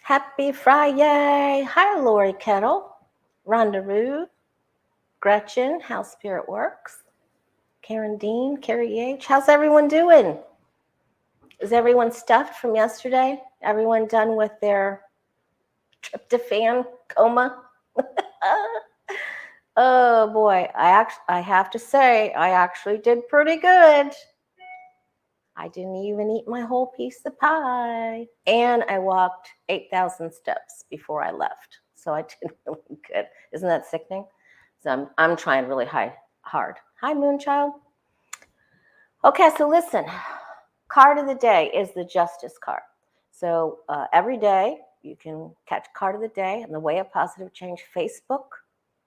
Happy Friday. Hi, Lori Kettle, Rhonda Rude, Gretchen, How Spirit Works, Karen Dean, Carrie H. How's everyone doing? Is everyone stuffed from yesterday? Everyone done with their tryptophan coma? Oh boy, I have to say I actually did pretty good. I didn't even eat my whole piece of pie. And I walked 8,000 steps before I left. So I did really good. Isn't that sickening? So I'm trying really hard. Hi, Moonchild. Okay, so listen. Card of the day is the Justice card. So every day you can catch Card of the Day on the Way of Positive Change Facebook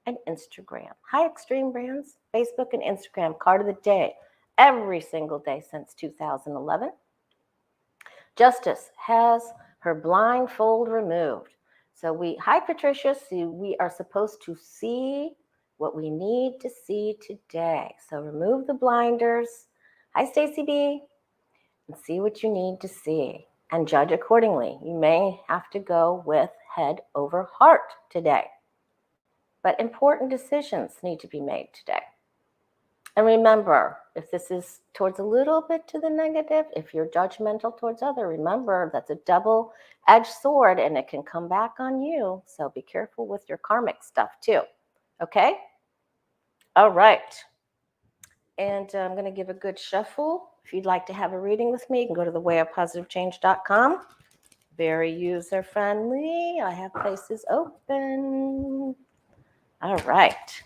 and Instagram. Hi, Extreme Brands. Facebook and Instagram, Card of the Day. Every single day since 2011. Justice has her blindfold removed. So hi Patricia, so we are supposed to see what we need to see today. So remove the blinders. Hi Stacy B, and see what you need to see and judge accordingly. You may have to go with head over heart today. But important decisions need to be made today. And remember, if this is towards a little bit to the negative, if you're judgmental towards other, remember that's a double-edged sword and it can come back on you. So be careful with your karmic stuff too. Okay? All right. And I'm going to give a good shuffle. If you'd like to have a reading with me, you can go to thewayofpositivechange.com. Very user-friendly. I have places open. All right.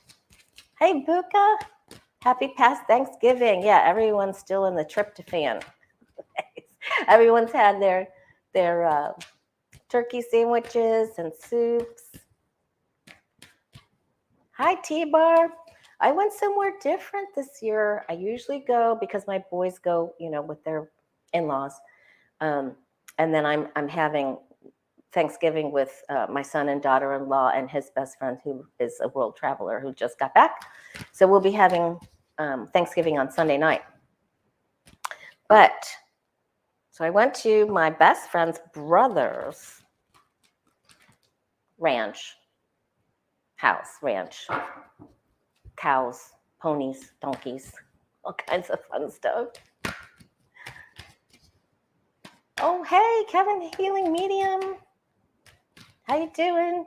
Hey, Buka. Happy past Thanksgiving. Yeah, everyone's still in the tryptophan. Everyone's had their turkey sandwiches and soups. Hi, T-Bar. I went somewhere different this year. I usually go because my boys go, with their in-laws. And then I'm having Thanksgiving with my son and daughter-in-law and his best friend who is a world traveler who just got back. So we'll be having Thanksgiving on Sunday night. So I went to my best friend's brother's ranch, cows, ponies, donkeys, all kinds of fun stuff. Oh, hey, Kevin, Healing Medium. How you doing?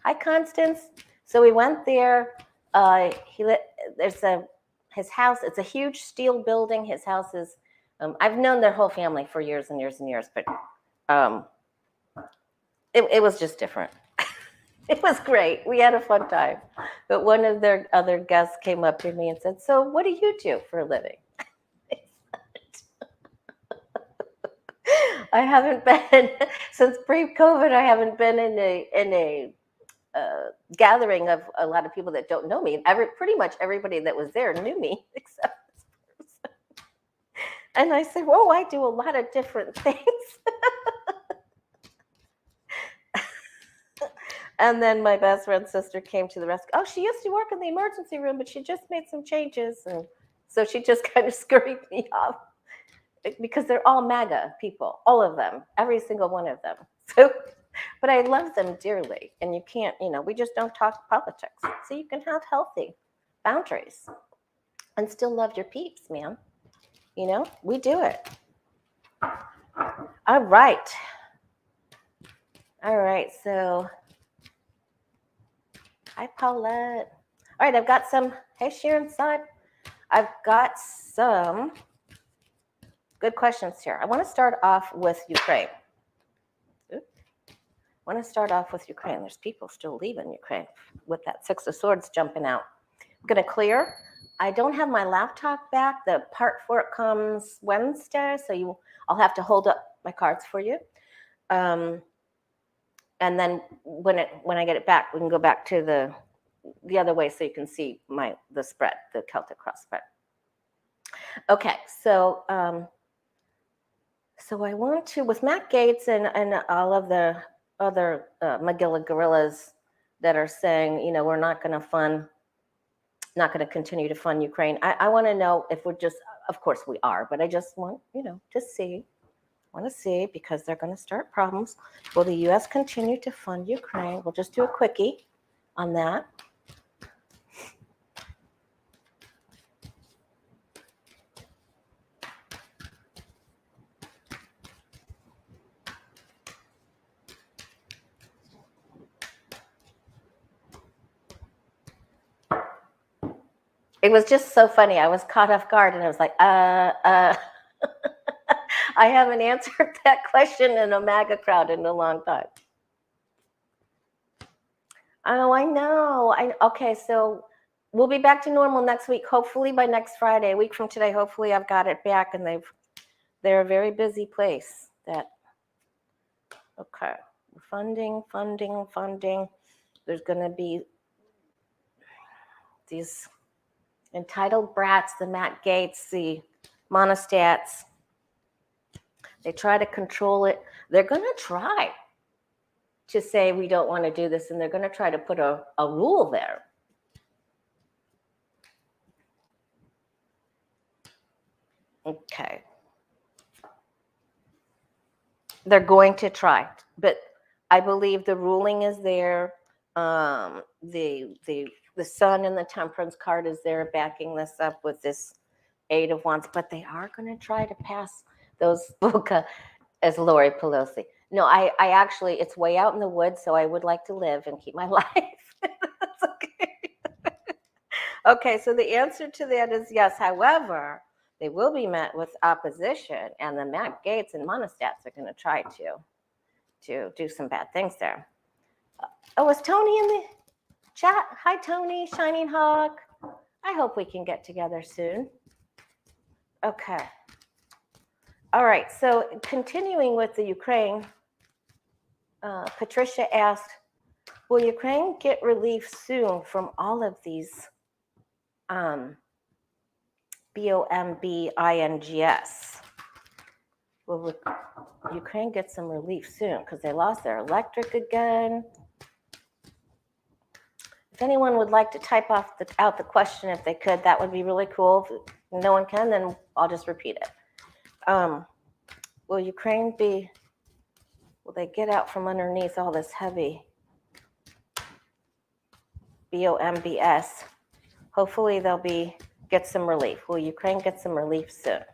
Hi, Constance. So we went there. His house. It's a huge steel building. His house is. I've known their whole family for years and years and years, but it was just different. It was great. We had a fun time. But one of their other guests came up to me and said, "So, what do you do for a living?" I haven't been since pre-COVID. I haven't been in a gathering of a lot of people that don't know me. Pretty much everybody that was there knew me except this person. And I said, "Whoa, I do a lot of different things." And then my best friend's sister came to the rescue. Oh, she used to work in the emergency room, but she just made some changes. And so she just kind of scurried me off because they're all MAGA people, all of them, every single one of them. So, but I love them dearly. And you can't, we just don't talk politics. So you can have healthy boundaries and still love your peeps, man. We do it. All right. So hi, Paulette. All right, I've got some. Hey, Sharon Side. I've got some good questions here. I want to start off with Ukraine. There's people still leaving Ukraine with that Six of Swords jumping out. I'm going to clear. I don't have my laptop back. The part for it comes Wednesday, so I'll have to hold up my cards for you. And then when I get it back, we can go back to the other way so you can see the spread, the Celtic cross spread. Okay, so I want to, with Matt Gaetz and all of the other Magilla guerrillas that are saying, we're not going to continue to fund Ukraine. I want to know if we're just, of course we are, but I just want, to see want to see, because they're going to start problems. Will the U.S. continue to fund Ukraine? We'll just do a quickie on that. It was just so funny. I was caught off guard, and I was like, I haven't answered that question in a MAGA crowd in a long time. Oh, I know. Okay, so we'll be back to normal next week, hopefully by next Friday, a week from today. Hopefully I've got it back, and they're a very busy place. Okay, funding. There's going to be these entitled brats, the Matt Gaetz, the monostats. They try to control it. They're going to try to say we don't want to do this, and they're going to try to put a rule there. Okay. They're going to try, but I believe the ruling is there. The Sun and the Temperance card is there backing this up with this Eight of Wands, but they are going to try to pass those as Lori Pelosi. No, I actually, it's way out in the woods, so I would like to live and keep my life. That's okay. Okay, so the answer to that is yes. However, they will be met with opposition, and the Matt Gaetz and monostats are going to try to do some bad things there. Oh, is Tony in the chat? Hi, Tony, Shining Hawk. I hope we can get together soon. Okay. All right, so continuing with the Ukraine, Patricia asked, will Ukraine get relief soon from all of these BOMBINGS? Will Ukraine get some relief soon? Because they lost their electric again. If anyone would like to type out the question, if they could, that would be really cool. If no one can, then I'll just repeat it. Will Ukraine will they get out from underneath all this heavy BOMBS? Hopefully they'll get some relief. Will Ukraine get some relief soon?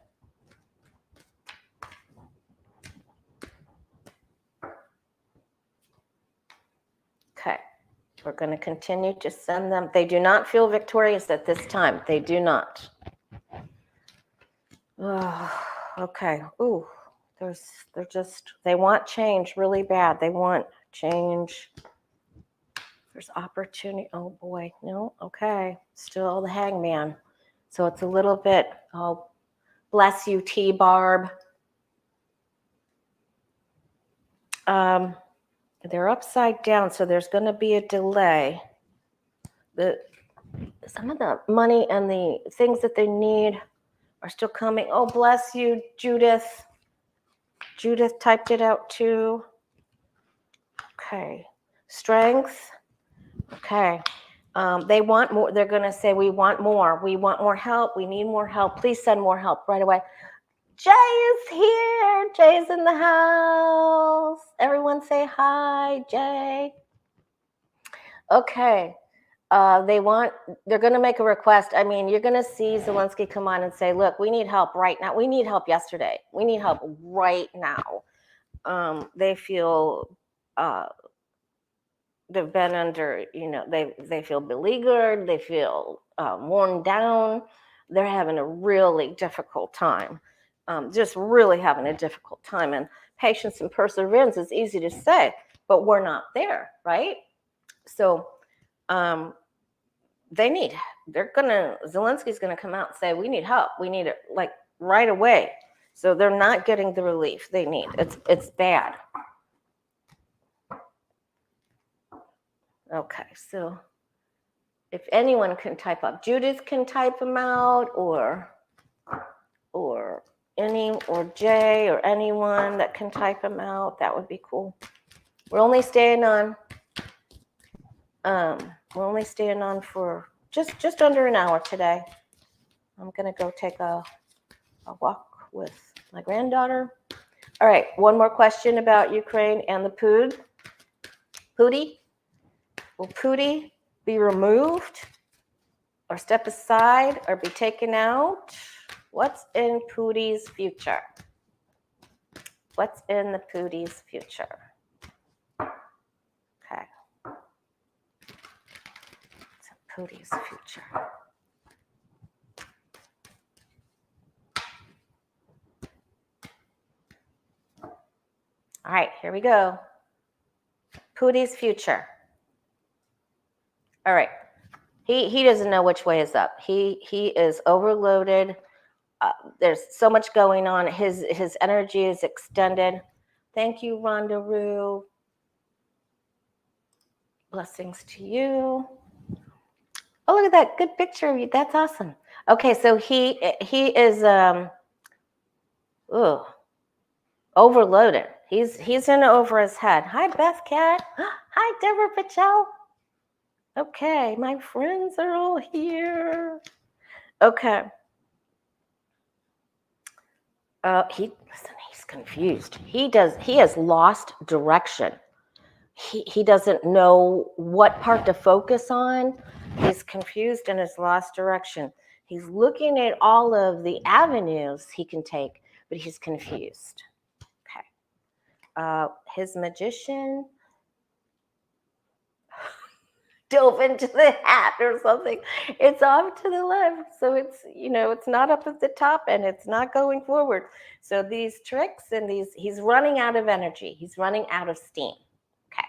Okay, we're going to continue to send them. They do not feel victorious at this time. They do not. Oh, okay. Ooh, they want change really bad. They want change. There's opportunity. Oh boy, no. Okay, still the Hangman. So it's a little bit. Oh, bless you, T. Barb. They're upside down, so there's going to be a delay. Some of the money and the things that they need are still coming. Oh, bless you, Judith. Judith typed it out too. Okay. Strength. Okay. They want more. They're going to say, we want more. We want more help. We need more help. Please send more help right away. Jay is here. Jay's in the house. Everyone say hi, Jay. Okay. They're going to make a request. I mean, you're going to see Zelensky come on and say, look, we need help right now. We need help yesterday. We need help right now. They feel they've been under, they feel beleaguered. They feel worn down. They're having a really difficult time. Just really having a difficult time. And patience and perseverance is easy to say, but we're not there, right? So Zelensky's gonna come out and say, we need help. We need it like right away. So they're not getting the relief they need. It's bad. Okay, so if anyone can type up, Judith can type them out, or Jay, or anyone that can type them out, that would be cool. We're only staying on for just under an hour today. I'm gonna go take a walk with my granddaughter. All right, one more question about Ukraine and the Pootie. Will Pootie be removed or step aside or be taken out? What's in Pootie's future? What's in the Pootie's future? Okay. What's in Pootie's future? All right, here we go. Pootie's future. All right. He doesn't know which way is up. He is overloaded. There's so much going on. His energy is extended. Thank you, Rhonda Rue. Blessings to you. Oh, look at that good picture of you. That's awesome. Okay, so he is overloaded. He's in over his head. Hi, Beth Cat. Hi, Deborah Patel. Okay, my friends are all here. Okay. He's confused. He has lost direction. He doesn't know what part to focus on. He's confused and has lost direction. He's looking at all of the avenues he can take, but he's confused. Okay. His magician dove into the hat or something. It's off to the left. So it's not up at the top and it's not going forward. So these tricks and he's running out of energy. He's running out of steam. Okay.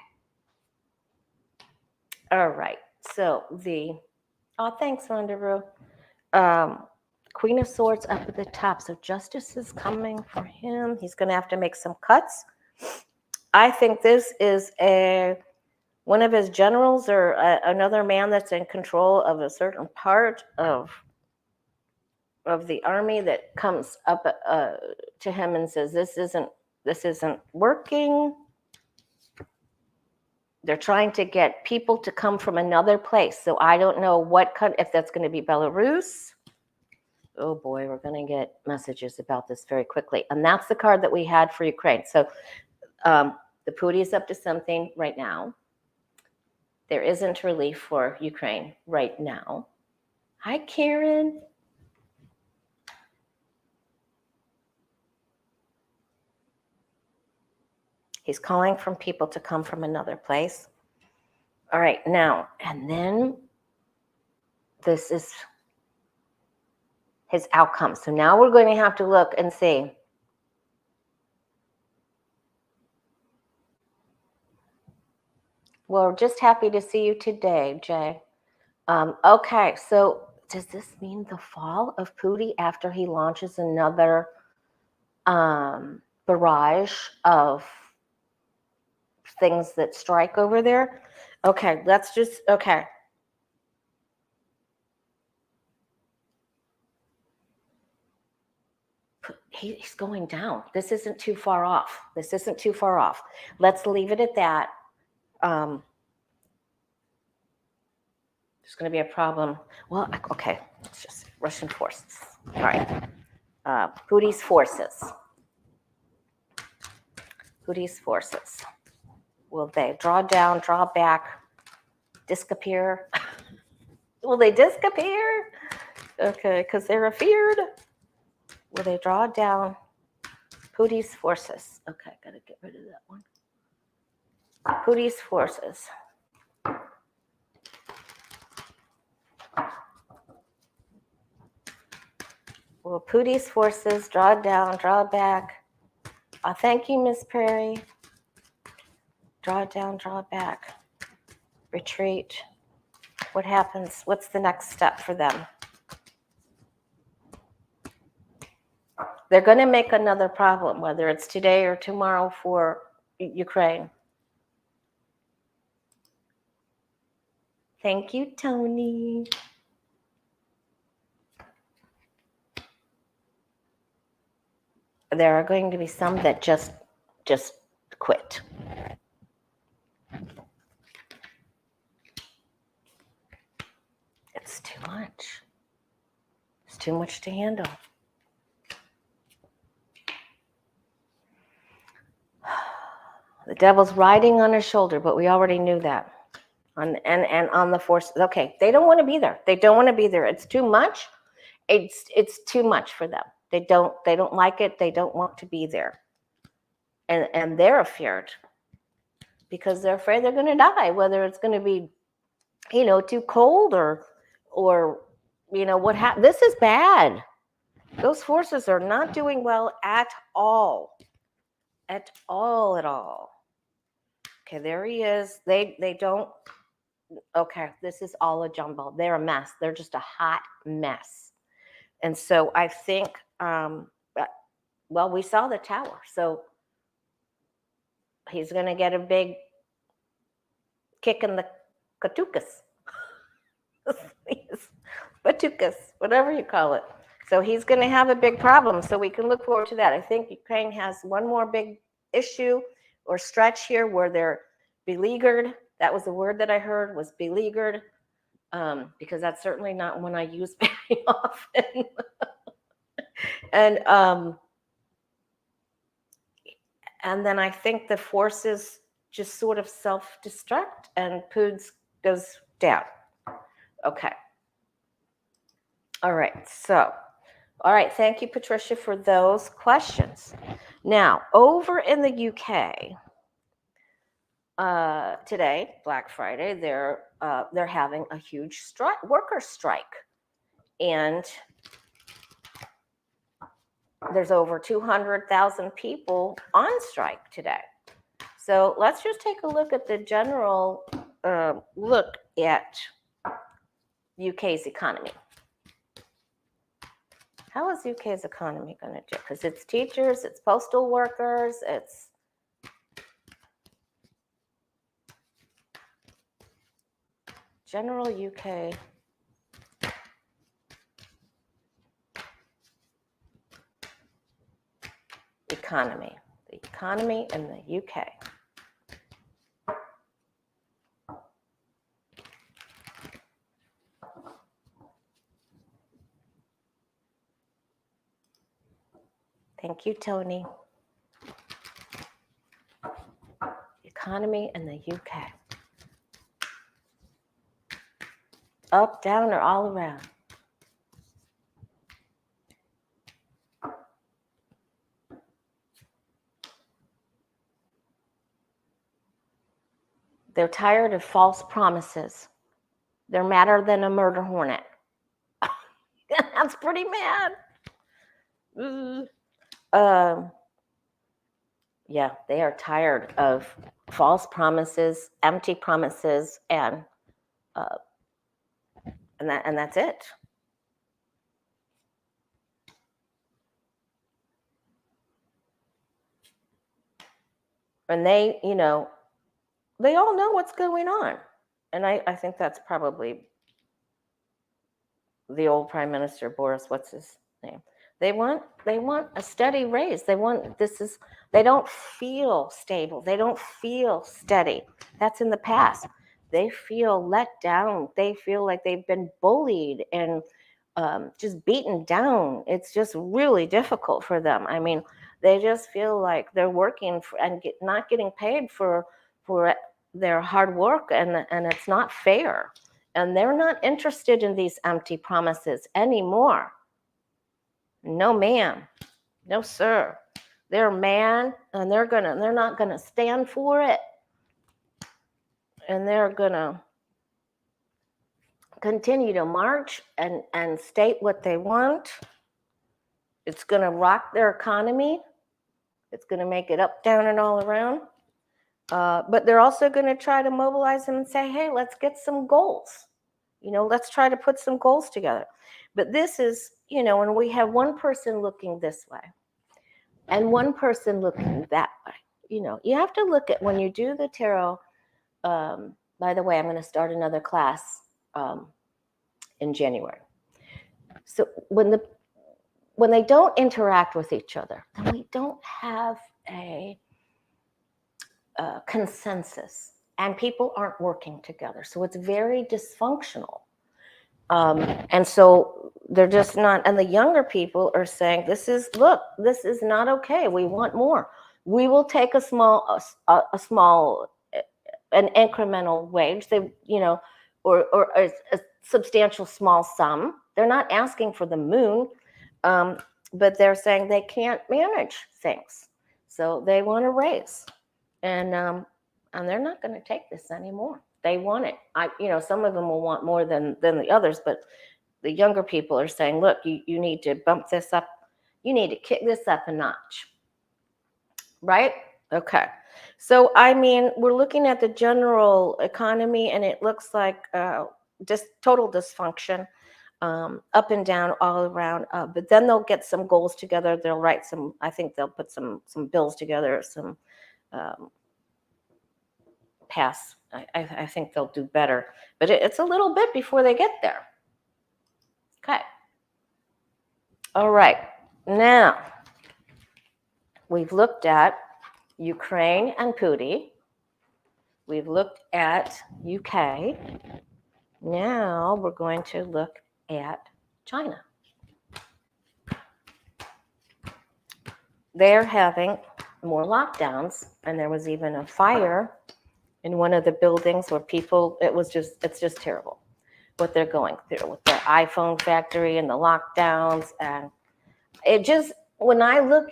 All right. So thanks, Rhonda Rue. Queen of Swords up at the top. So justice is coming for him. He's going to have to make some cuts. I think this is one of his generals or another man that's in control of a certain part of the army that comes up to him and says, this isn't working. They're trying to get people to come from another place. So I don't know if that's going to be Belarus. Oh boy, we're going to get messages about this very quickly. And that's the card that we had for Ukraine. So the Pootie is up to something right now. There isn't relief for Ukraine right now. Hi, Karen. He's calling from people to come from another place. All right, now, and then this is his outcome. So now we're going to have to look and see. Well, just happy to see you today, Jay. Okay, so does this mean the fall of Pootie after he launches another barrage of things that strike over there? Okay, okay. He's going down. This isn't too far off. Let's leave it at that. There's going to be a problem. Well, okay, it's just Russian forces. All right. Pootie's forces. Will they draw down, draw back, disappear? Will they disappear? Okay, because they're afeared. Will they draw down Pootie's forces? Okay, gotta get rid of that one. Pootie's forces. Will Pootie's forces draw down, draw back? Thank you, Miss Prairie. Draw down, draw back. Retreat. What happens? What's the next step for them? They're going to make another problem, whether it's today or tomorrow for Ukraine. Thank you, Tony. There are going to be some that just quit. It's too much. It's too much to handle. The devil's riding on his shoulder, but we already knew that. And on the forces. Okay, they don't want to be there. They don't want to be there. It's too much. It's too much for them. They don't like it. They don't want to be there. And they're afraid because they're afraid they're going to die, whether it's going to be, too cold or what happened. This is bad. Those forces are not doing well at all. At all. Okay, there he is. They don't. Okay, this is all a jumble. They're a mess. They're just a hot mess. And so I think, we saw the tower. So he's going to get a big kick in the katukas. Batukas, whatever you call it. So he's going to have a big problem. So we can look forward to that. I think Ukraine has one more big issue or stretch here where they're beleaguered. That was the word that I heard, was beleaguered, because that's certainly not one I use very often. And then I think the forces just sort of self-destruct and Putin goes down. Okay. All right. So, thank you, Patricia, for those questions. Now, over in the UK, today, Black Friday, they're having a huge worker strike, and there's over 200,000 people on strike today. So let's just take a look at the general look at UK's economy. How is UK's economy going to do? Because it's teachers, it's postal workers, it's general UK economy. The economy in the UK. Thank you, Tony. Economy in the UK. Up, down, or all around? They're tired of false promises. They're madder than a murder hornet. That's pretty mad. Yeah, they are tired of false promises, empty promises, and that's it. And they all know what's going on. And I think that's probably the old Prime Minister, Boris, what's his name? They want a steady raise. They don't feel stable. They don't feel steady. That's in the past. They feel let down. They feel like they've been bullied and just beaten down. It's just really difficult for them. I mean, they just feel like they're working and not getting paid for their hard work, and it's not fair. And they're not interested in these empty promises anymore. No, ma'am. No, sir. They're man, and they're not gonna stand for it. And they're gonna continue to march and state what they want. It's gonna rock their economy. It's gonna make it up, down, and all around. But they're also gonna try to mobilize them and say, hey, let's get some goals. Let's try to put some goals together. But this is, when we have one person looking this way and one person looking that way, you have to look at, when you do the tarot, by the way, I'm going to start another class in January. So when they don't interact with each other, then we don't have a consensus, and people aren't working together. So it's very dysfunctional. And so they're just not, and the younger people are saying, this is not okay. We want more. We will take a small, an incremental wage. They, or a substantial small sum. They're not asking for the moon, but they're saying they can't manage things, so they want to raise, and they're not going to take this anymore. They want it. Some of them will want more than the others, but the younger people are saying, look, you need to bump this up. You need to kick this up a notch. Right? Okay. So, we're looking at the general economy, and it looks like just total dysfunction, up and down, all around. But then they'll get some goals together. They'll write some, I think they'll put some bills together, some pass. I think they'll do better. But it's a little bit before they get there. Okay. All right. Now, we've looked at Ukraine and Putin. We've looked at UK. Now we're going to look at China. They're having more lockdowns, and there was even a fire in one of the buildings where people, it's just terrible what they're going through with their iPhone factory and the lockdowns. And it just, when I look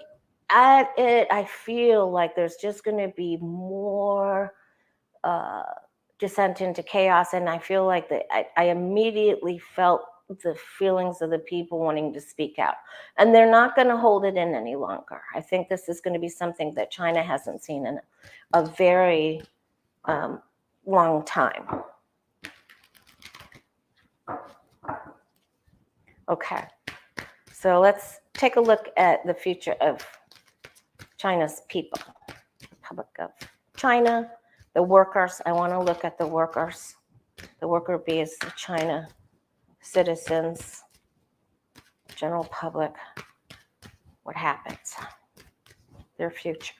at it, I feel like there's just going to be more descent into chaos. And I feel like I immediately felt the feelings of the people wanting to speak out. And they're not going to hold it in any longer. I think this is going to be something that China hasn't seen in a very long time. Okay, so let's take a look at the future of China's people. Republic of China, the workers. I want to look at the workers. The worker bees, the China citizens, general public. What happens? Their future.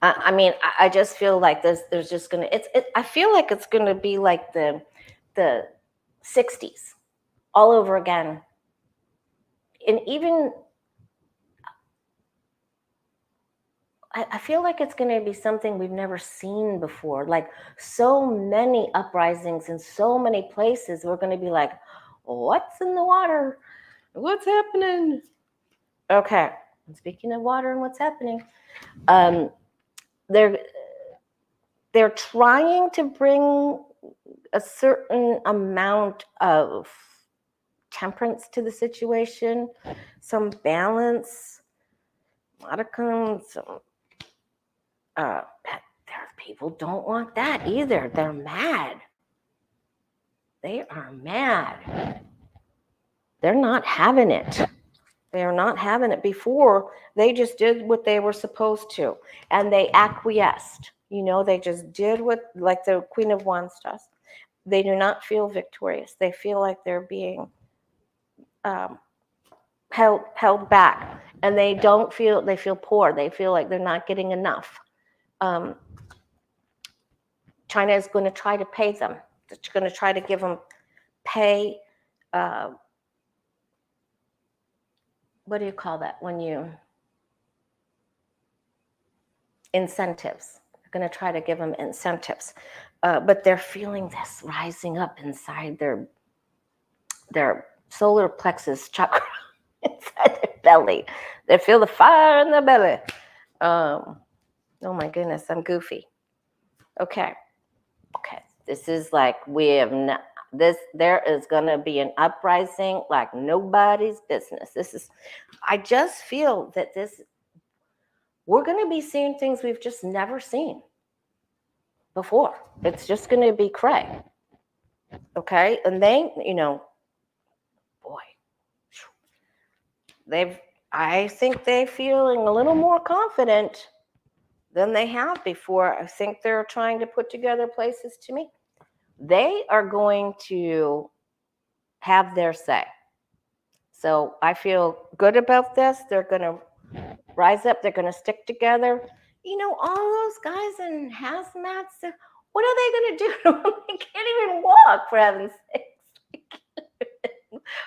I just feel like there's just gonna. I feel like it's gonna be like the 60s all over again. And even I feel like it's going to be something we've never seen before. Like so many uprisings in so many places, we're going to be like, what's in the water? What's happening? Okay, speaking of water and what's happening, they're trying to bring a certain amount of temperance to the situation, some balance, modicums. People don't want that either. They're mad. They are mad. They're not having it. They are not having it. Before, they just did what they were supposed to, and they acquiesced. They just did what, like the Queen of Wands does. They do not feel victorious. They feel like they're being held back, and they feel poor. They feel like they're not getting enough. China is going to try to pay them. It's going to try to give them pay. What do you call that when you incentives? They're going to try to give them incentives, but they're feeling this rising up inside their solar plexus chakra, inside their belly. They feel the fire in their belly. Oh my goodness, I'm goofy. Okay. This is like there is going to be an uprising like nobody's business. I just feel that we're going to be seeing things we've just never seen before. It's just going to be cray. Okay. And I think they're feeling a little more confident than they have before. I think they're trying to put together places to meet. They are going to have their say. So I feel good about this. They're going to rise up. They're going to stick together. All those guys in hazmats, what are they going to do? They can't even walk, for heaven's sakes.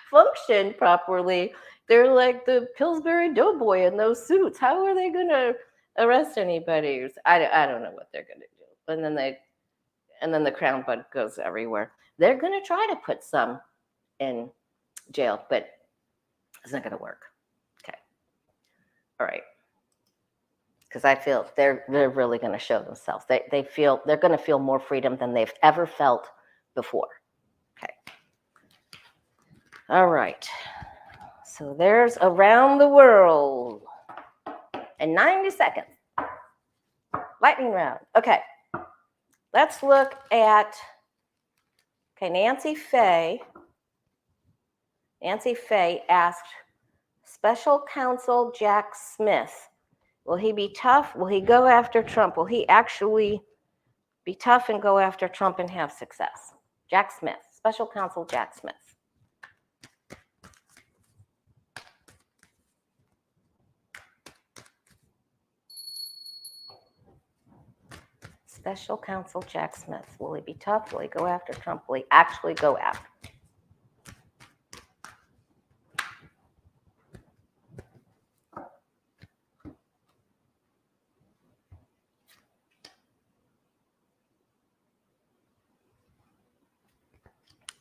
Function properly. They're like the Pillsbury Doughboy in those suits. How are they going to arrest anybody? I don't know what they're going to do. And then the crown bud goes everywhere. They're going to try to put some in jail, but it's not going to work. Okay. All right. Because I feel they're really going to show themselves. They feel they're going to feel more freedom than they've ever felt before. Okay. All right. So there's Around the World in 90 seconds. Lightning round. Okay. Let's look at, Nancy Faye. Nancy Faye asked Special Counsel Jack Smith, will he be tough? Will he go after Trump? Will he actually be tough and go after Trump and have success? Jack Smith, Special Counsel Jack Smith. Special Counsel Jack Smith. Will he be tough? Will he go after Trump? Will he actually go after?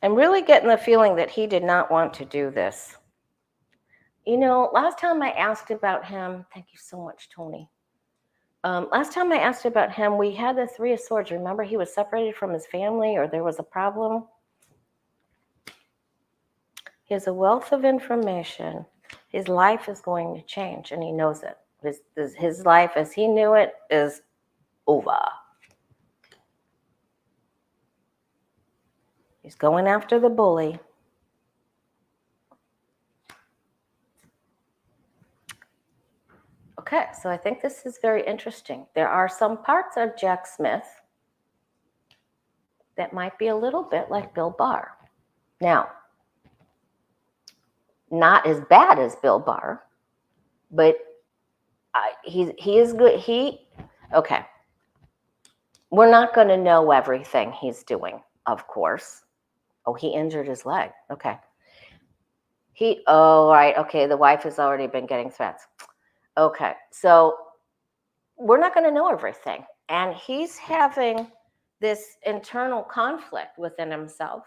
I'm really getting the feeling that he did not want to do this. You know, last time I asked about him, thank you so much, Tony. Last time I asked about him, we had the Three of Swords. Remember, he was separated from his family, or there was a problem. He has a wealth of information. His life is going to change, and he knows it. His life as he knew it is over. He's going after the bully. Okay, so I think this is very interesting. There are some parts of Jack Smith that might be a little bit like Bill Barr. Now, not as bad as Bill Barr, but he is good. Okay. We're not going to know everything he's doing, of course. Oh, he injured his leg. Okay. Right. Okay, the wife has already been getting threats. Okay, so we're not going to know everything. And he's having this internal conflict within himself.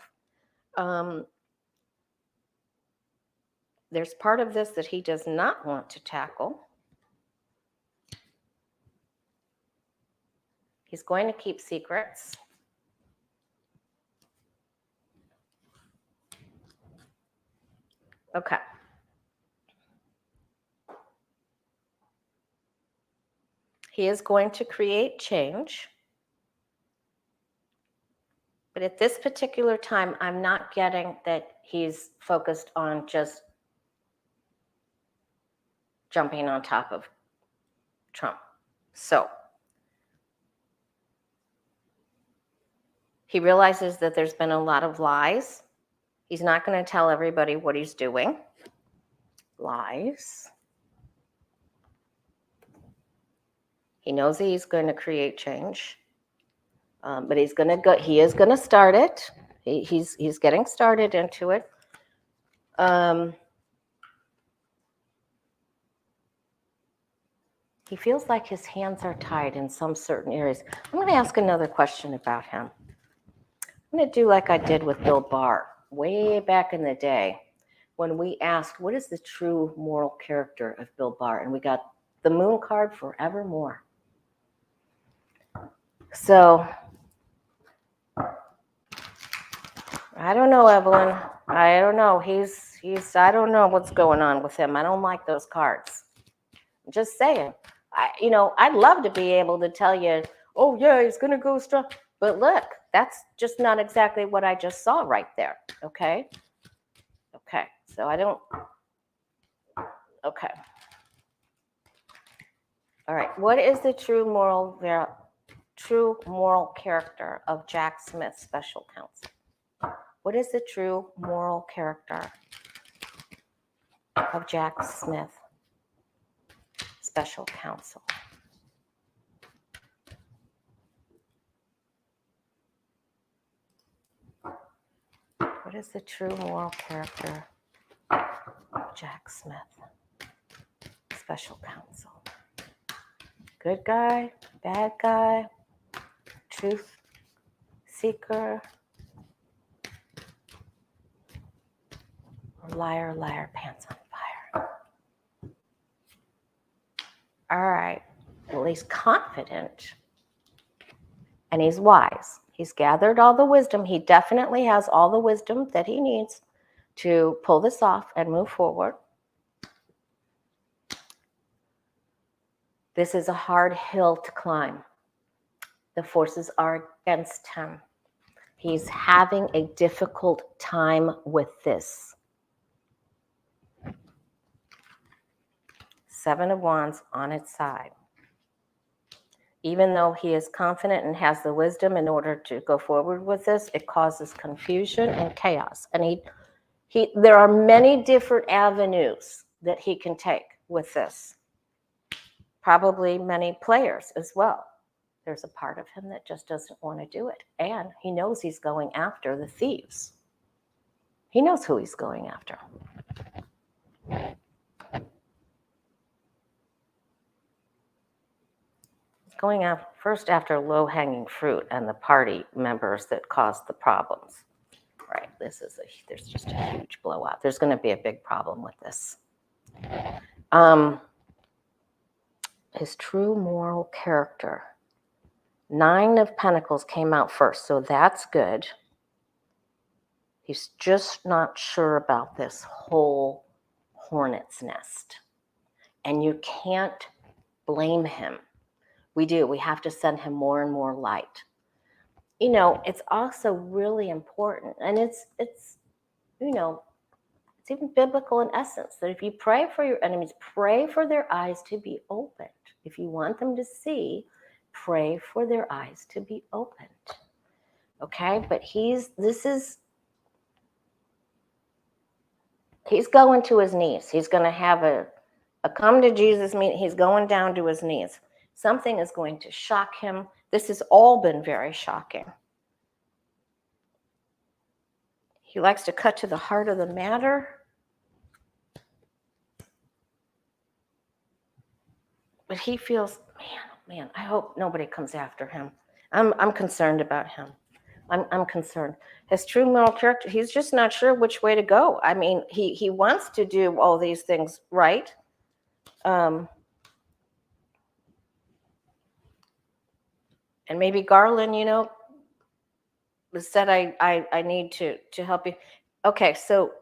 There's part of this that he does not want to tackle. He's going to keep secrets. Okay. He is going to create change. But at this particular time, I'm not getting that he's focused on just jumping on top of Trump. So he realizes that there's been a lot of lies. He's not going to tell everybody what he's doing. Lies. He knows he's going to create change, but he is going to start it. He's getting started into it. He feels like his hands are tied in some certain areas. I'm going to ask another question about him. I'm going to do like I did with Bill Barr way back in the day when we asked, what is the true moral character of Bill Barr? And we got the moon card forevermore. So, I don't know, Evelyn. I don't know. I don't know what's going on with him. I don't like those cards. I'm just saying. I'd love to be able to tell you, oh yeah, he's going to go strong. But look, that's just not exactly what I just saw right there. Okay. So I don't. Okay. All right. What is the true moral character of Jack Smith, Special Counsel? What is the true moral character of Jack Smith, Special Counsel? What is the true moral character Jack Smith, special counsel. Good guy, bad guy, truth seeker, liar, liar, pants on fire. All right. Well, he's confident and he's wise. He's gathered all the wisdom. He definitely has all the wisdom that he needs to pull this off and move forward. This is a hard hill to climb. The forces are against him. He's having a difficult time with this. 7 of Wands on its side. Even though he is confident and has the wisdom in order to go forward with this, it causes confusion and chaos. And there are many different avenues that he can take with this. Probably many players as well. There's a part of him that just doesn't want to do it. And he knows he's going after the thieves. He knows who he's going after. Going first after low-hanging fruit and the party members that caused the problems. Right, there's just a huge blowout. There's going to be a big problem with this. His true moral character. 9 of Pentacles came out first, so that's good. He's just not sure about this whole hornet's nest. And you can't blame him. We have to send him more and more light. You know, it's also really important, and it's even biblical in essence, that if you pray for your enemies, pray for their eyes to be opened. If you want them to see, pray for their eyes to be opened. Okay, but he's going to his knees. He's going to have a come to Jesus meeting. He's going down to his knees. Something is going to shock him. This has all been very shocking. He likes to cut to the heart of the matter. But he feels, man, I hope nobody comes after him. I'm concerned about him. I'm concerned. His true moral character, he's just not sure which way to go. I mean, he wants to do all these things right. And maybe Garland, said, I need to help you. Okay, so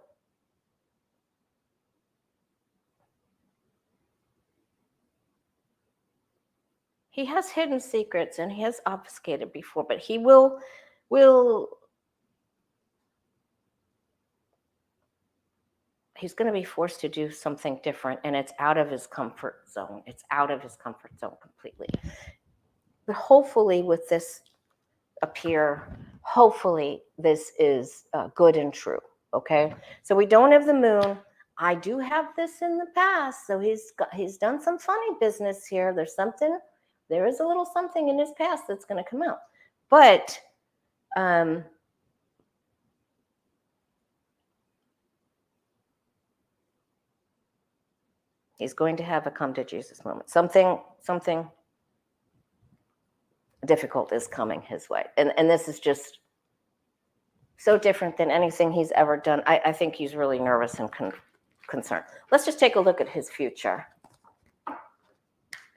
he has hidden secrets and he has obfuscated before, but he will he's going to be forced to do something different, and it's out of his comfort zone. It's out of his comfort zone completely. But hopefully with this hopefully this is good and true, okay? So we don't have the moon. I do have this in the past, so he's done some funny business here. There is a little something in his past that's going to come out. But he's going to have a come to Jesus moment. Something difficult is coming his way. And this is just so different than anything he's ever done. I think he's really nervous and concerned. Let's just take a look at his future.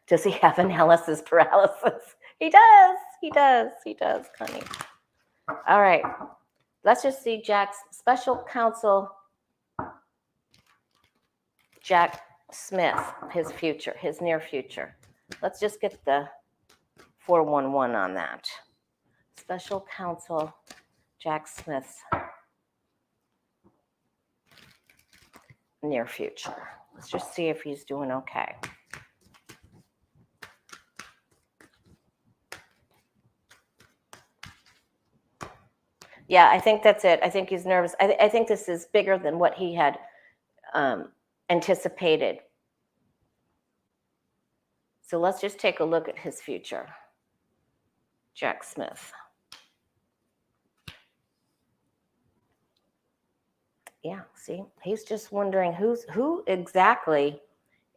Does he have analysis paralysis? He does, Connie. All right. Let's just see Jack's special counsel, Jack Smith, his future, his near future. Let's just get the 411 on that. Special counsel, Jack Smith's near future. Let's just see if he's doing okay. Yeah, I think that's it. I think he's nervous. I think this is bigger than what he had anticipated. So let's just take a look at his future. Jack Smith. Yeah, see, he's just wondering who exactly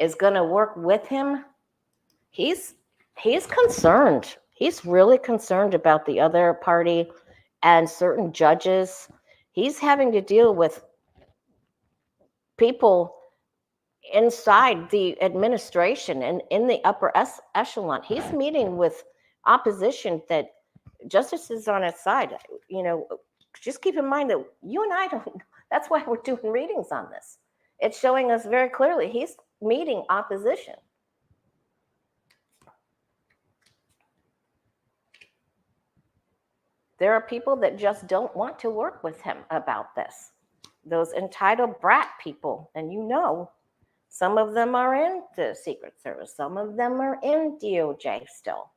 is going to work with him. He's concerned. He's really concerned about the other party and certain judges. He's having to deal with people inside the administration and in the upper echelon. He's meeting with opposition that justice is on his side. You know, just keep in mind that you and I don't, that's why we're doing readings on this. It's showing us very clearly he's meeting opposition. There are people that just don't want to work with him about this. Those entitled brat people, and you know, some of them are in the Secret Service. Some of them are in DOJ still.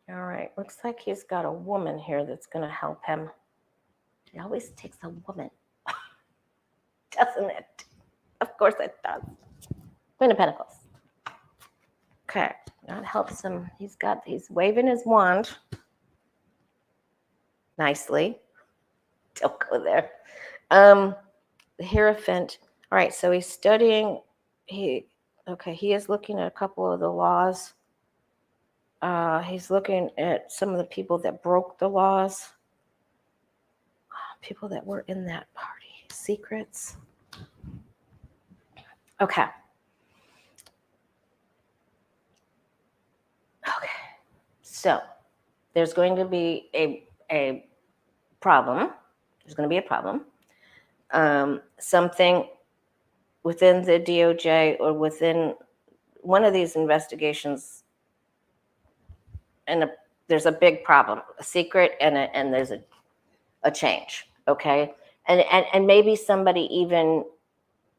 All right, looks like he's got a woman here that's going to help him. It always takes a woman, doesn't it? Of course it does. Queen of Pentacles. Okay, that helps him. He's waving his wand nicely. Don't go there. The Hierophant. All right, so he's studying. He is looking at a couple of the laws. He's looking at some of the people that broke the laws. People that were in that party. Secrets. Okay. So there's going to be a problem. There's going to be a problem. Something within the DOJ or within one of these investigations, and there's a big problem, a secret, and there's a change. Okay, and maybe somebody even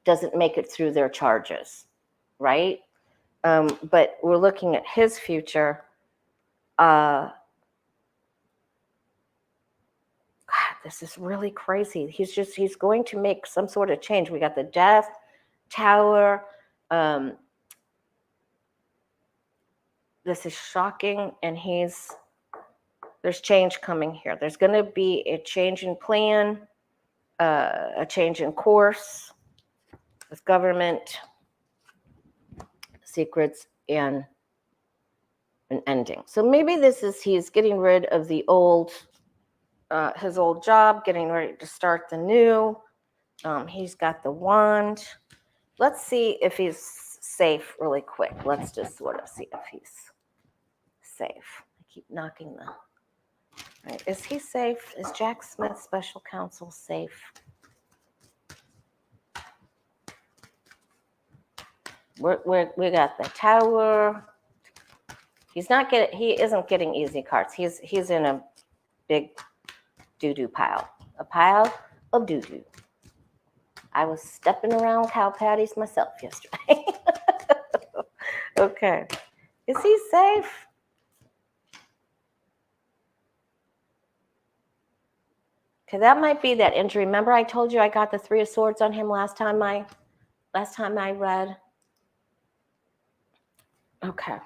doesn't make it through their charges, right? But we're looking at his future. God, this is really crazy. He's going to make some sort of change. We got the Death Tower. This is shocking, and there's change coming here. There's going to be a change in plan, a change in course with government, secrets, and an ending. So maybe he's getting rid of the old, his old job, getting ready to start the new. He's got the wand. Let's see if he's safe really quick. Let's just sort of see if he's safe. I keep knocking the. Right. Is he safe? Is Jack Smith special counsel safe? We got the Tower. He isn't getting easy cards. He's in a big doo-doo pile. A pile of doo-doo. I was stepping around cow patties myself yesterday. Okay. Is he safe? Okay, that might be that injury. Remember I told you I got the Three of Swords on him last time I read? Okay.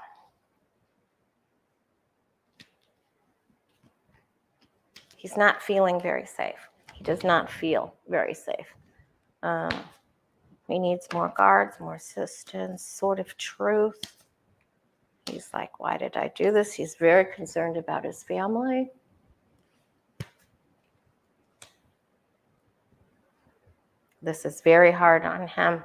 He's not feeling very safe. He does not feel very safe. He needs more guards, more assistance, Sword of Truth. He's like, why did I do this? He's very concerned about his family. This is very hard on him.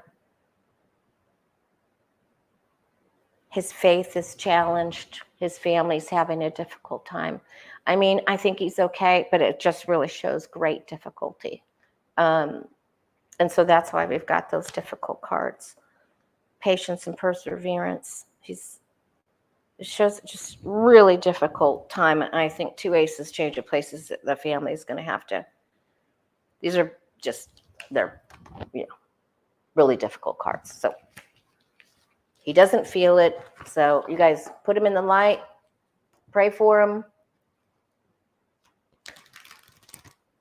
His faith is challenged. His family's having a difficult time. I mean, I think he's okay, but it just really shows great difficulty. And so that's why we've got those difficult cards. Patience and perseverance. It shows just really difficult time. And I think two aces change of places. The family is going to have to. These are they're really difficult cards. So he doesn't feel it. So you guys put him in the light. Pray for him.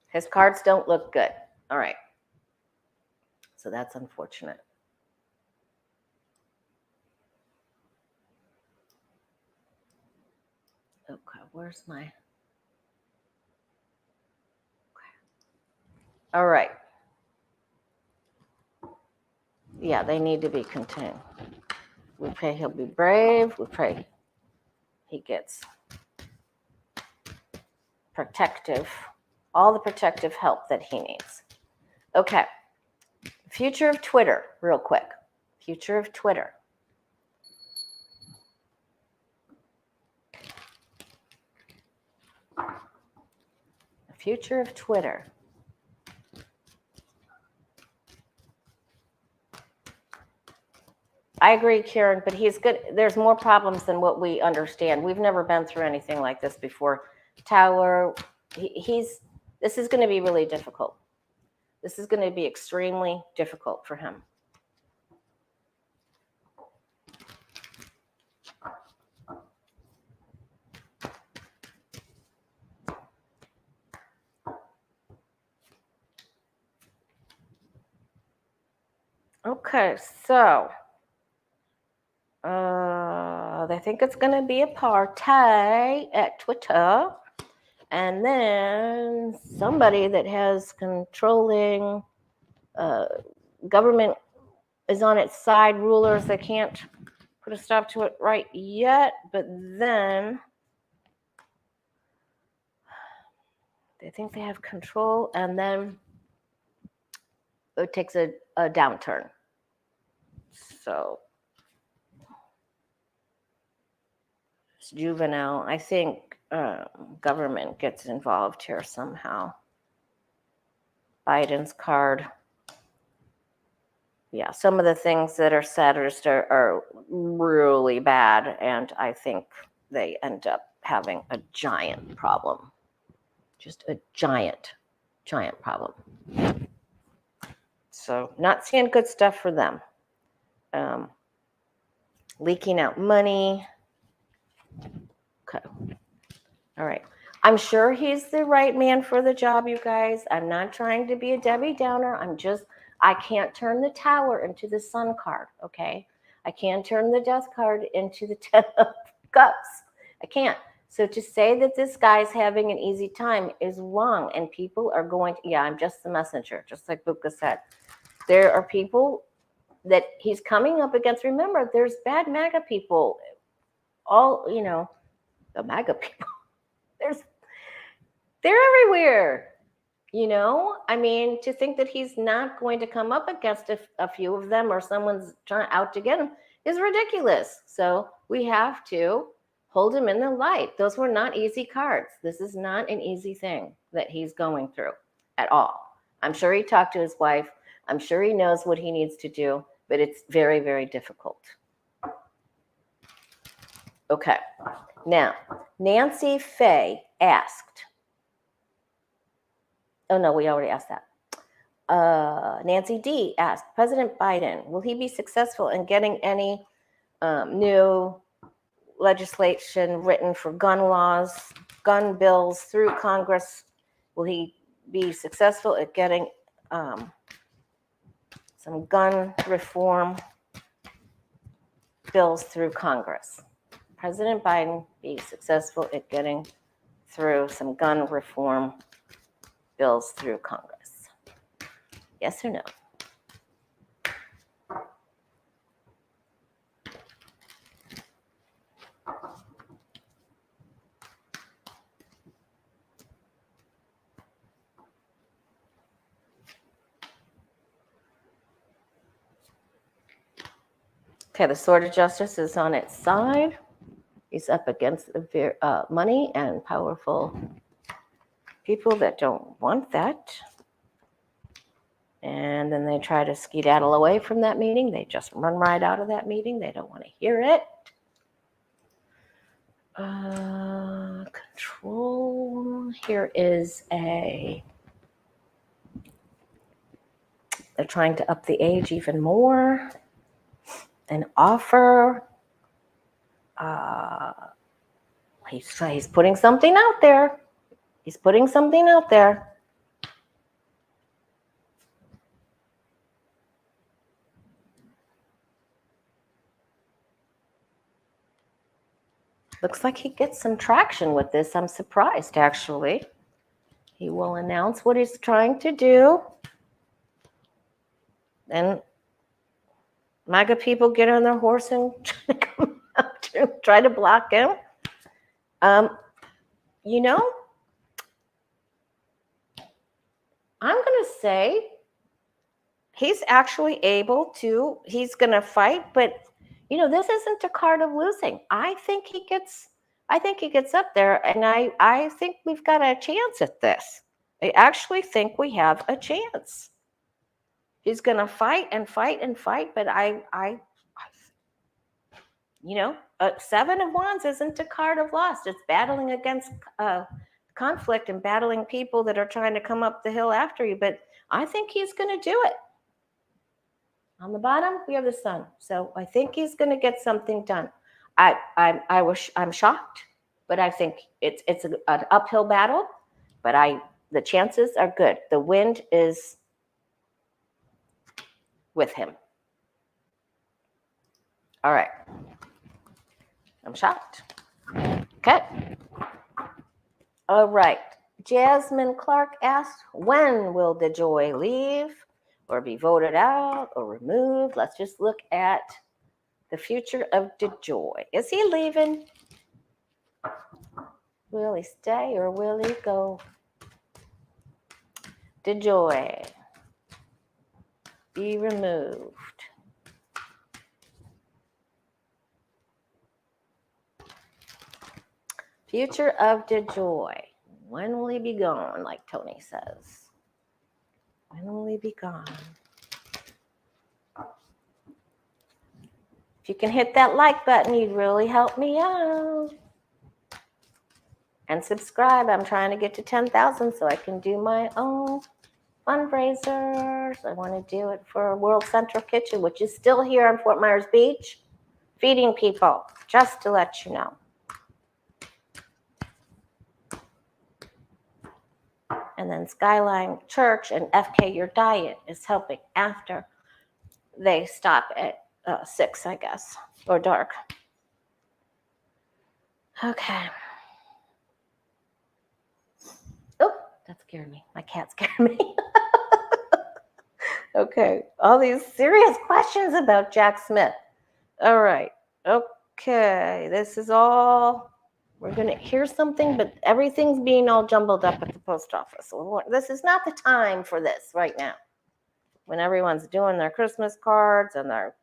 His cards don't look good. All right. So that's unfortunate. Okay, where's my All right. Yeah, they need to be contained. We pray he'll be brave. We pray he gets protective, all the protective help that he needs. Okay. Future of Twitter, real quick. Future of Twitter. The future of Twitter. I agree, Karen, but he's good. There's more problems than what we understand. We've never been through anything like this before. Tower, this is going to be really difficult. This is going to be extremely difficult for him. Okay, so they think it's going to be a party at Twitter. And then somebody that has controlling government is on its side. Rulers, they can't put a stop to it right yet, but then they think they have control, and then it takes a downturn. So it's juvenile. I think government gets involved here somehow. Biden's card. Yeah, some of the things that are said are really bad, and I think they end up having a giant problem. Just a giant problem. So not seeing good stuff for them. Leaking out money. Okay. All right. I'm sure he's the right man for the job, you guys. I'm not trying to be a Debbie Downer. I can't turn the Tower into the Sun card, okay? I can't turn the Death card into the Ten of Cups. I can't. So to say that this guy's having an easy time is wrong, and people are going to, yeah, I'm just the messenger, just like Buka said. There are people that he's coming up against. Remember, there's bad MAGA people, all, the MAGA people. They're everywhere, I mean, to think that he's not going to come up against a few of them, or someone's trying out to get him, is ridiculous. So we have to hold him in the light. Those were not easy cards. This is not an easy thing that he's going through at all. I'm sure he talked to his wife. I'm sure he knows what he needs to do, but it's very, very difficult. Okay. Now, Nancy Faye asked. Oh, no, we already asked that. Nancy D asked, President Biden, will he be successful in getting any new legislation written for gun laws, gun bills through Congress? Will he be successful at getting some gun reform bills through Congress? President Biden be successful at getting through some gun reform bills through Congress? Yes or no? Okay, the sword of justice is on its side. He's up against money and powerful people that don't want that. And then they try to skedaddle away from that meeting. They just run right out of that meeting. They don't want to hear it. Control. Here is they're trying to up the age even more. An offer. He's putting something out there. He's putting something out there. Looks like he gets some traction with this. I'm surprised, actually. He will announce what he's trying to do. And MAGA people get on their horse and come out to try to block him. You know, I'm going to say he's actually able to, he's going to fight, but you know, this isn't a card of losing. I think he gets up there, and I think we've got a chance at this. I actually think we have a chance. He's going to fight and fight and fight, but you know, 7 of Wands isn't a card of loss. It's battling against conflict and battling people that are trying to come up the hill after you, but I think he's going to do it. On the bottom, we have the Sun. So I think he's going to get something done. I'm shocked, but I think it's an uphill battle, but the chances are good. The wind is with him. All right. I'm shocked. Okay. All right. Jasmine Clark asked, when will DeJoy leave or be voted out or removed? Let's just look at the future of DeJoy. Is he leaving? Will he stay or will he go? DeJoy, be removed. Future of DeJoy. When will he be gone, like Tony says? When will he be gone? If you can hit that like button, you'd really help me out. And subscribe. I'm trying to get to 10,000 so I can do my own fundraisers. I want to do it for World Central Kitchen, which is still here in Fort Myers Beach, feeding people, just to let you know. And then Skyline Church and FK Your Diet is helping after they stop at 6, I guess, or dark. Okay. Oh, that scared me. My cat scared me. Okay. All these serious questions about Jack Smith. All right. Okay. This is all. We're going to hear something, but everything's being all jumbled up at the post office. So this is not the time for this right now, when everyone's doing their Christmas cards and their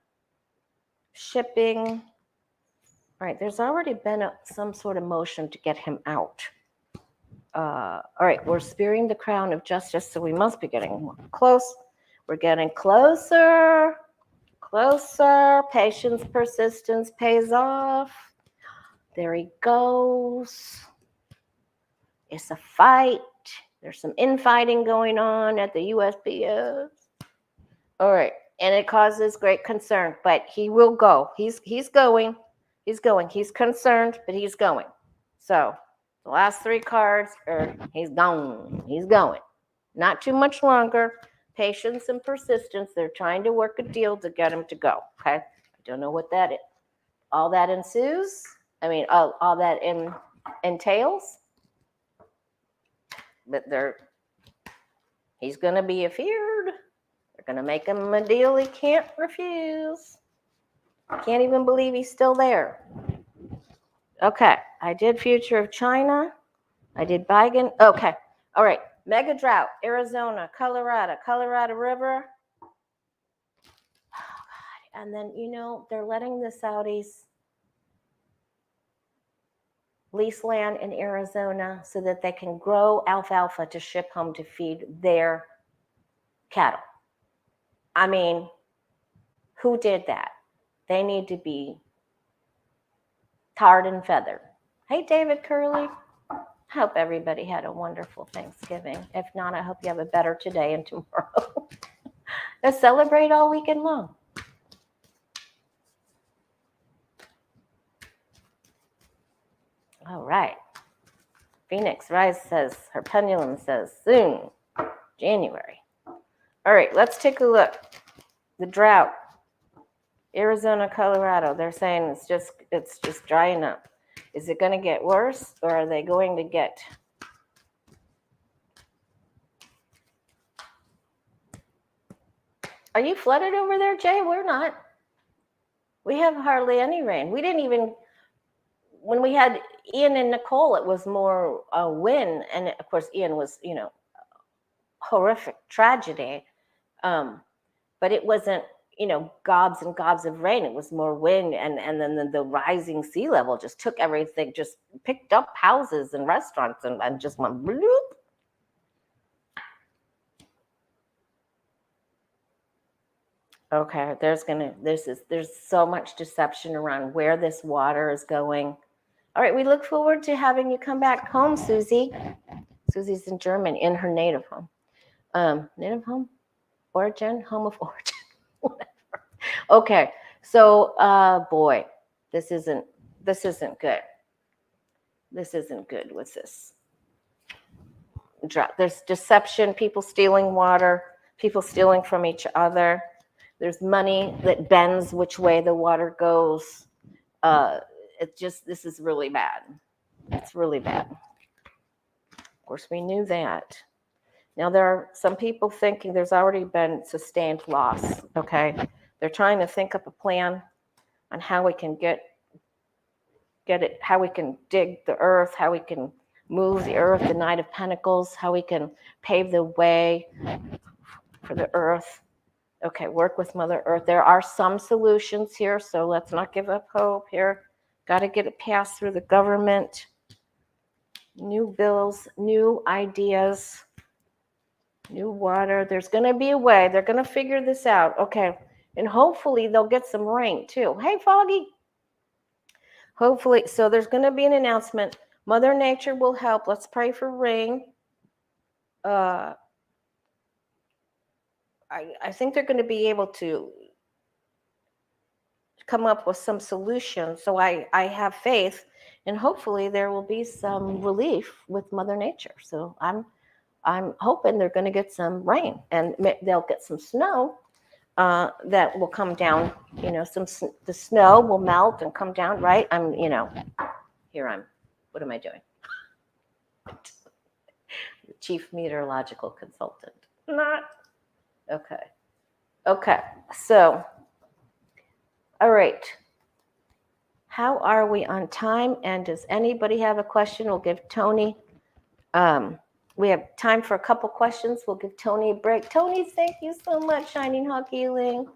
shipping. All right, there's already been some sort of motion to get him out. All right, we're spearing the crown of justice, so we must be getting close. We're getting closer, closer. Patience, persistence pays off. There he goes. It's a fight. There's some infighting going on at the USPS. All right. And it causes great concern, but he will go. He's going. He's going. He's concerned, but he's going. So the last 3 cards are he's gone. He's going. Not too much longer. Patience and persistence. They're trying to work a deal to get him to go. Okay. I don't know what that is. All that ensues. I mean, all that entails, but he's going to be feared. They're going to make him a deal he can't refuse. I can't even believe he's still there. Okay, I did future of China. I did Biden. Okay, all right. Mega drought, Arizona, Colorado River. Oh, God. And then, you know, they're letting the Saudis lease land in Arizona so that they can grow alfalfa to ship home to feed their cattle. I mean, who did that? They need to be tarred and feathered. Hey, David Curley. I hope everybody had a wonderful Thanksgiving. If not, I hope you have a better today and tomorrow. Let's celebrate all weekend long. All right. Phoenix Rise says, her pendulum says soon, January. All right, let's take a look. The drought, Arizona, Colorado. They're saying it's just drying up. Is it going to get worse, or are they going to get Are you flooded over there, Jay? We're not. We have hardly any rain. We didn't even, when we had Ian and Nicole, it was more wind. And of course, Ian was, horrific tragedy. But it wasn't, gobs and gobs of rain. It was more wind. And then the rising sea level just took everything, just picked up houses and restaurants and just went bloop. Okay, there's so much deception around where this water is going. All right, we look forward to having you come back home, Susie. Susie's in Germany, in her native home. Native home? Origin? Home of origin. Whatever. Okay, so boy, this isn't good. This isn't good with this drought. There's deception, people stealing water, people stealing from each other. There's money that bends which way the water goes. This is really bad. It's really bad. Of course, we knew that. Now, there are some people thinking there's already been sustained loss, okay? They're trying to think up a plan on how we can get it, how we can dig the earth, how we can move the earth, the Knight of Pentacles, how we can pave the way for the earth. Okay, work with Mother Earth. There are some solutions here, so let's not give up hope here. Got to get it passed through the government. New bills, new ideas, new water. There's going to be a way. They're going to figure this out. Okay, and hopefully they'll get some rain too. Hey, Foggy. Hopefully, so there's going to be an announcement. Mother Nature will help. Let's pray for rain. I think they're going to be able to come up with some solutions. So I have faith, and hopefully there will be some relief with Mother Nature. So I'm hoping they're going to get some rain, and they'll get some snow that will come down. The snow will melt and come down. Right? What am I doing? Chief meteorological consultant. Not. Okay. So, all right. How are we on time? And does anybody have a question? We'll give Tony. We have time for a couple questions. We'll give Tony a break. Tony, thank you so much, Shining Hawk Healing.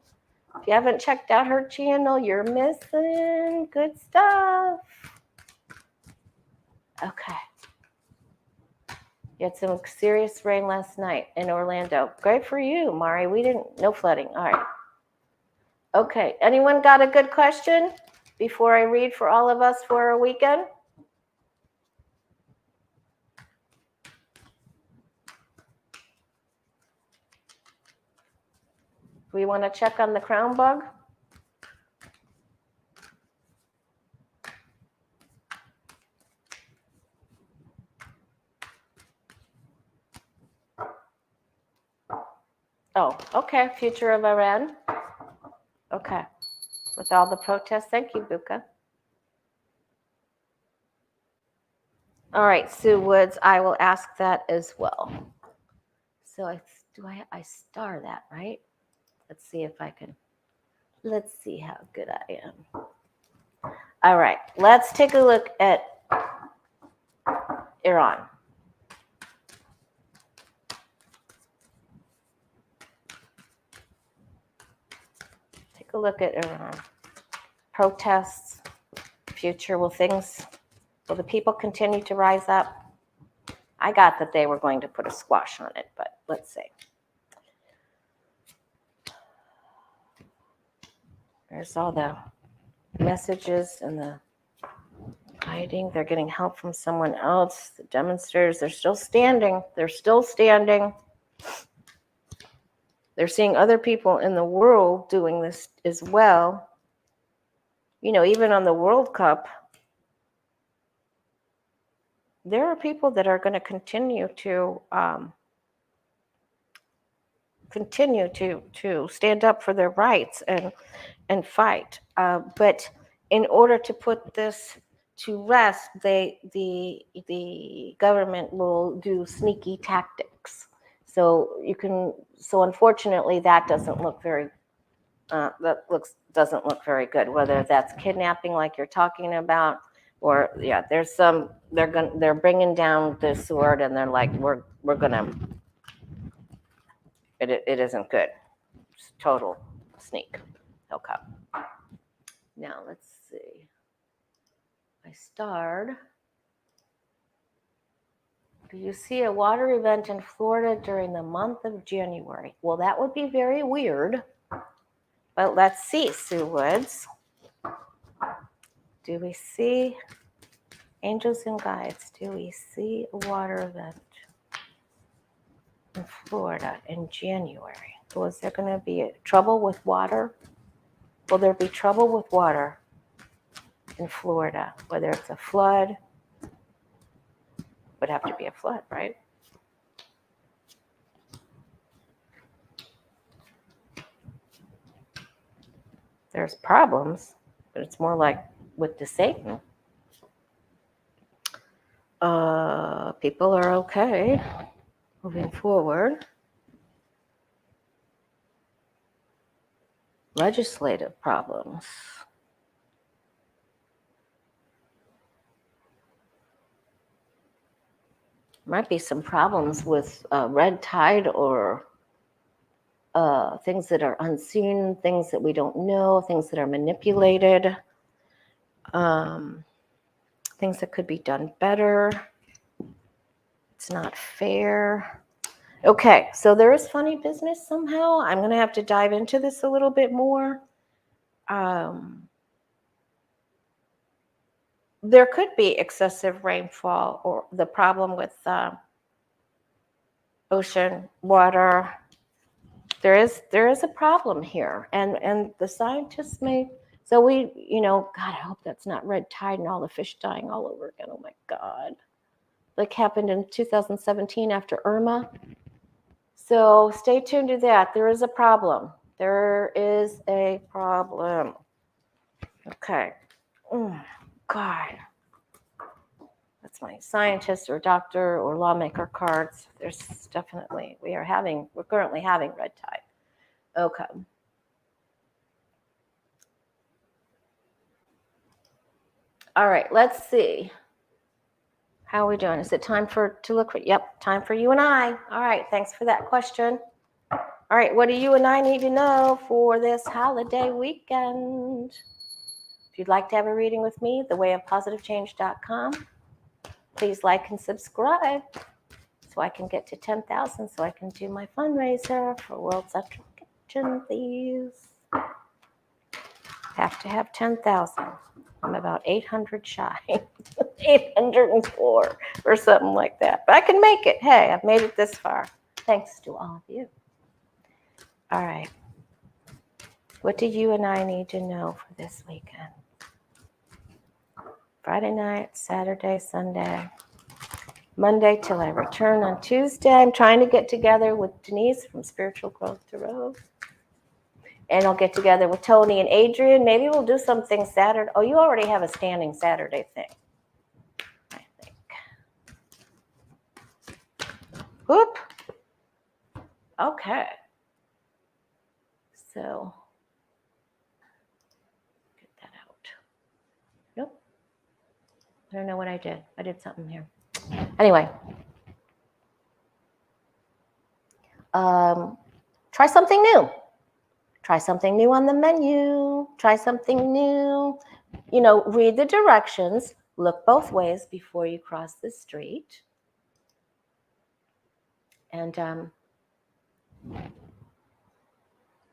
If you haven't checked out her channel, you're missing good stuff. Okay. You had some serious rain last night in Orlando. Great for you, Mari. No flooding. All right. Okay. Anyone got a good question before I read for all of us for a weekend? We want to check on the crown bug? Oh, okay. Future of Iran. Okay. With all the protests. Thank you, Buka. All right, Sue Woods, I will ask that as well. So I star that, right? Let's see if I can. Let's see how good I am. All right, let's take a look at Iran. Take a look at Iran. Protests, future, will the people continue to rise up? I got that they were going to put a squash on it, but let's see. There's all the messages and the hiding. They're getting help from someone else. The demonstrators, they're still standing. They're seeing other people in the world doing this as well. Even on the World Cup, there are people that are going to continue to stand up for their rights and fight. But in order to put this to rest, the government will do sneaky tactics. So unfortunately, that doesn't look very doesn't look very good. Whether that's kidnapping, like you're talking about, or there's some they're bringing down the sword, and they're like, we're gonna. It isn't good. It's total sneak. Okay. Now let's see. I starred. Do you see a water event in Florida during the month of January? Well, that would be very weird. But let's see, Sue Woods. Do we see angels and guides? Do we see a water event in Florida in January? So is there going to be trouble with water? Will there be trouble with water in Florida? Whether it's a flood, would have to be a flood, right? There's problems, but it's more like with the Satan. People are okay moving forward. Legislative problems. Might be some problems with red tide or things that are unseen, things that we don't know, things that are manipulated, things that could be done better. It's not fair. Okay, so there is funny business somehow. I'm going to have to dive into this a little bit more. There could be excessive rainfall, or the problem with ocean water. There is a problem here, and the scientists may. So God, I hope that's not red tide and all the fish dying all over again. Oh my God, like happened in 2017 after Irma. So stay tuned to that. There is a problem. There is a problem. Okay. Oh, God. That's my scientist or doctor or lawmaker cards. There's definitely, we're currently having red tide. Okay. All right, let's see. How are we doing? Is it time to look for, yep, time for you and I. All right, thanks for that question. All right, what do you and I need to know for this holiday weekend? If you'd like to have a reading with me, thewayofpositivechange.com. Please like and subscribe so I can get to 10,000 so I can do my fundraiser for World Central Kitchen, please. Have to have 10,000. I'm about 800 shy. 804 or something like that. But I can make it. Hey, I've made it this far. Thanks to all of you. All right. What do you and I need to know for this weekend? Friday night, Saturday, Sunday, Monday till I return on Tuesday. I'm trying to get together with Denise from Spiritual Growth to Rose. And I'll get together with Tony and Adrian. Maybe we'll do something Saturday. Oh, you already have a standing Saturday thing, I think. Whoop. Okay. So, get that out. Nope. I don't know what I did. I did something here. Anyway. Try something new. Try something new on the menu. Try something new. Read the directions. Look both ways before you cross the street. And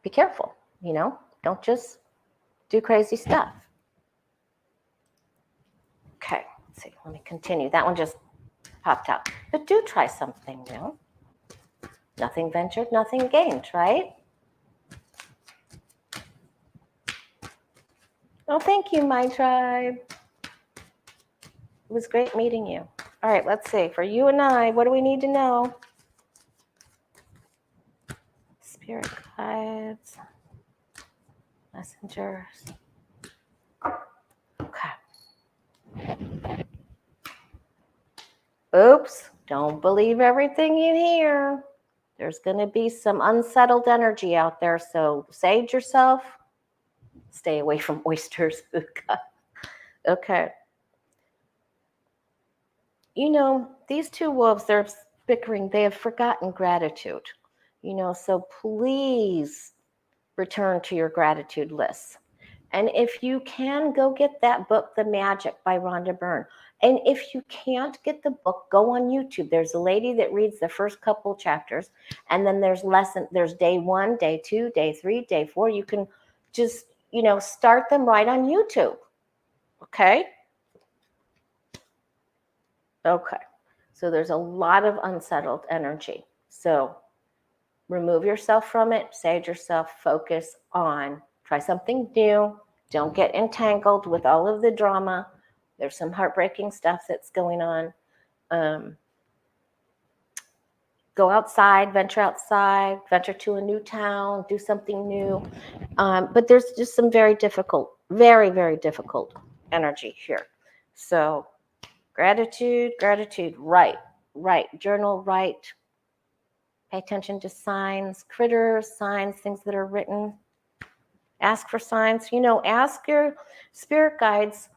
be careful, Don't just do crazy stuff. Okay, let's see. Let me continue. That one just popped out. But do try something new. Nothing ventured, nothing gained, right? Oh, thank you, my tribe. It was great meeting you. All right, let's see. For you and I, what do we need to know? Spirit guides, messengers. Okay. Oops, don't believe everything you hear. There's going to be some unsettled energy out there. So sage yourself. Stay away from oysters. Okay. You know, these two wolves, they're bickering. They have forgotten gratitude. You know, so please return to your gratitude list. And if you can, go get that book, The Magic by Rhonda Byrne. And if you can't get the book, go on YouTube. There's a lady that reads the first couple chapters, and then there's day 1, day 2, day 3, day 4. You can just, you know, start them right on YouTube. Okay? Okay. So there's a lot of unsettled energy. So remove yourself from it, sage yourself, focus on, try something new. Don't get entangled with all of the drama. There's some heartbreaking stuff that's going on. Go outside, venture to a new town, do something new. But there's just some very, very difficult energy here. So gratitude, write, journal, write. Pay attention to signs, critters, signs, things that are written. Ask for signs. You know, ask your spirit guides.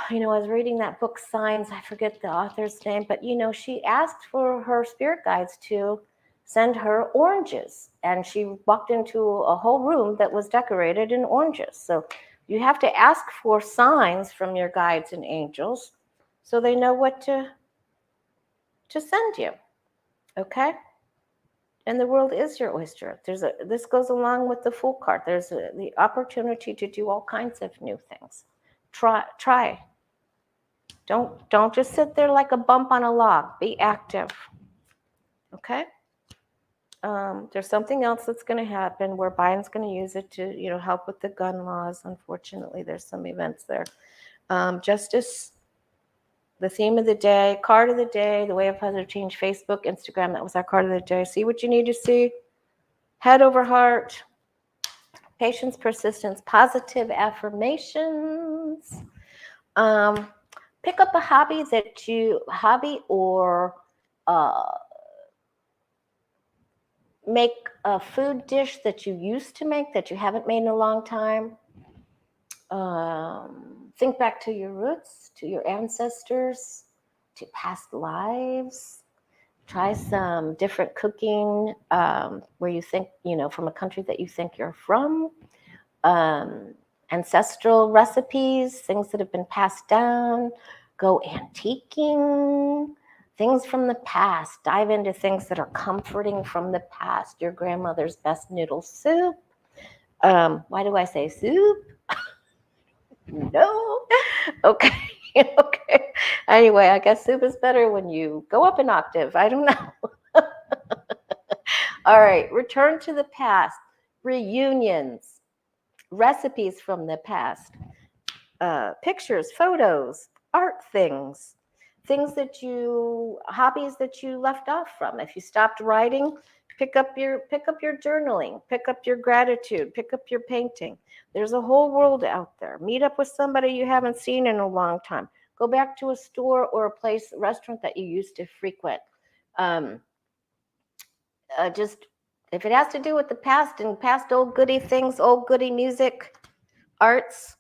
You know, I was reading that book, Signs. I forget the author's name, but, you know, she asked for her spirit guides to send her oranges. And she walked into a whole room that was decorated in oranges. So you have to ask for signs from your guides and angels so they know what to send you. Okay? And the world is your oyster. This goes along with the Fool card. There's the opportunity to do all kinds of new things. Try. Don't just sit there like a bump on a log. Be active. Okay? There's something else that's going to happen where Biden's going to use it to, you know, help with the gun laws. Unfortunately, there's some events there. Justice. The theme of the day, card of the day, the way of positive change, Facebook, Instagram, that was our card of the day. See what you need to see. Head over heart. Patience, persistence, positive affirmations. Pick up a hobby or make a food dish that you used to make that you haven't made in a long time. Think back to your roots, to your ancestors, to past lives. Try some different cooking where you think, you know, from a country that you think you're from. Ancestral recipes, things that have been passed down. Go antiquing, things from the past. Dive into things that are comforting from the past. Your grandmother's best noodle soup. Why do I say soup? No. Okay. Okay. Anyway, I guess soup is better when you go up an octave. I don't know. All right. Return to the past. Reunions. Recipes from the past. Pictures, photos, art things. Hobbies that you left off from. If you stopped writing, pick up your journaling, pick up your gratitude, pick up your painting. There's a whole world out there. Meet up with somebody you haven't seen in a long time. Go back to a store or a restaurant that you used to frequent. Just if it has to do with the past and past old goody things, old goody music, arts,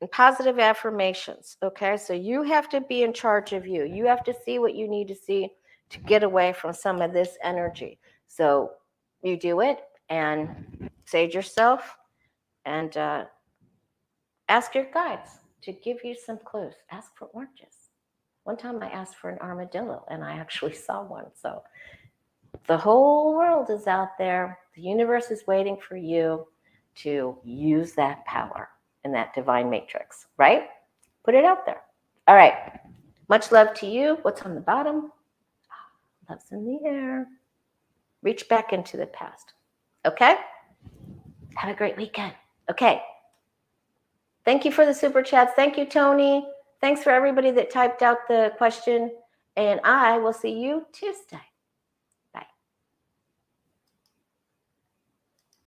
and positive affirmations. Okay, so you have to be in charge of you. You have to see what you need to see to get away from some of this energy. So you do it and sage yourself and ask your guides to give you some clues. Ask for oranges. One time I asked for an armadillo and I actually saw one. So the whole world is out there. The universe is waiting for you to use that power in that divine matrix, right? Put it out there. All right. Much love to you. What's on the bottom? Love's in the air. Reach back into the past. Okay? Have a great weekend. Okay. Thank you for the super chats. Thank you, Tony. Thanks for everybody that typed out the question. And I will see you Tuesday.